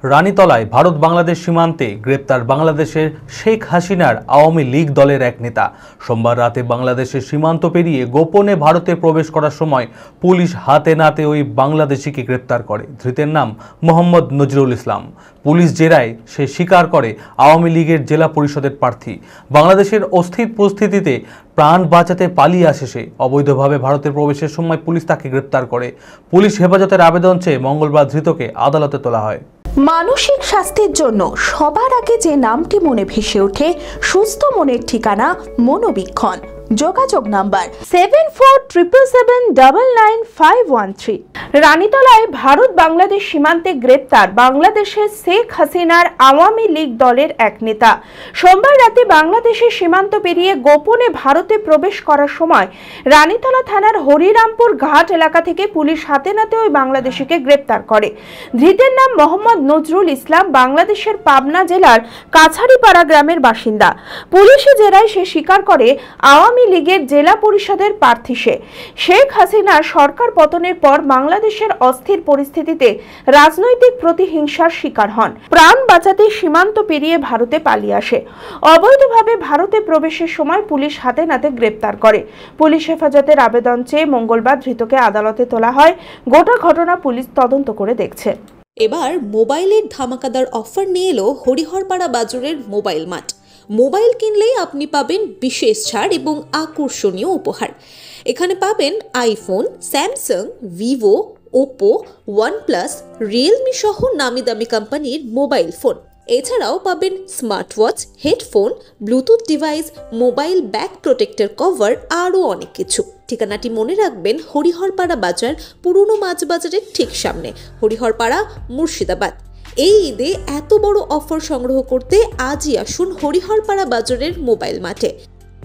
রানীতলায় ভারত বাংলাদেশ সীমান্তে গ্রেপ্তার বাংলাদেশের শেখ হাসিনার আওয়ামী লীগ দলের এক নেতা। সোমবার রাতে বাংলাদেশের সীমান্ত পেরিয়ে গোপনে ভারতে প্রবেশ করার সময় পুলিশ হাতে নাতে ওই বাংলাদেশিকে গ্রেপ্তার করে। ধৃতের নাম মোহাম্মদ নজরুল ইসলাম। পুলিশ জেরায় সে স্বীকার করে আওয়ামী লীগের জেলা পরিষদের প্রার্থী। বাংলাদেশের অস্থির পরিস্থিতিতে প্রাণ বাঁচাতে পালিয়ে আসে সে। অবৈধভাবে ভারতের প্রবেশের সময় পুলিশ তাকে গ্রেপ্তার করে। পুলিশ হেফাজতের আবেদন চেয়ে মঙ্গলবার ধৃতকে আদালতে তোলা হয়। মানসিক স্বাস্থ্যের জন্য সবার আগে যে নামটি মনে ভেসে ওঠে, সুস্থ মনের ঠিকানা মনোবীক্ষণ। যোগাযোগ নাম্বার 7477799513। রানীতলায় ভারত বাংলাদেশ সীমান্তে গ্রেপ্তার বাংলাদেশের শেখ হাসিনার আওয়ামী লীগ দলের এক নেতা। সোমবার রাতে বাংলাদেশের সীমান্ত পেরিয়ে গোপনে ভারতে প্রবেশ করার সময় রানীতলা থানার হরিরামপুর ঘাট এলাকা থেকে পুলিশ হাতে নাতে ওই বাংলাদেশিকে গ্রেপ্তার করে। ধৃতের নাম মোহাম্মদ নজরুল ইসলাম, বাংলাদেশের পাবনা জেলার কাছারিপাড়া গ্রামের বাসিন্দা। পুলিশি জেরায় সে স্বীকার করে আওয়ামী লীগের জেলা পরিষদের প্রার্থী সে। শেখ হাসিনার সরকার পতনের পর বাংলাদেশের অস্থির পরিস্থিতিতে রাজনৈতিক প্রতিহিংসার শিকার হন। প্রাণ বাঁচাতে সীমান্ত পেরিয়ে ভারতে পালিয়ে আসে। অবৈধভাবে ভারতে প্রবেশের সময় পুলিশ হাতে নাতে গ্রেপ্তার করে। পুলিশ হেফাজতের আবেদন চেয়ে মঙ্গলবার ধৃতকে আদালতে তোলা হয়। গোটা ঘটনা পুলিশ তদন্ত করে দেখছে। এবার মোবাইলের ধামাকাদার অফার নিয়ে এলো হরিহরপাড়া বাজারের মোবাইল মার্ট। মোবাইল কিনলেই আপনি পাবেন বিশেষ ছাড় এবং আকর্ষণীয় উপহার। এখানে পাবেন iPhone, Samsung, Vivo, Oppo, OnePlus, Realme সহ নামি দামি কোম্পানির মোবাইল ফোন। এছাড়াও পাবেন smart watch, headphone, Bluetooth device, mobile back protector cover, আরও অনেক কিছু। ঠিকানাটি মনে রাখবেন, হরিহরপাড়া বাজার, পুরনো মাছ বাজারের ঠিক সামনে, হরিহরপাড়া, মুর্শিদাবাদ। এই ঈদে এত বড় অফার সংগ্রহ করতে আজই আসুন হরিহরপাড়া বাজারের মোবাইল মার্টে।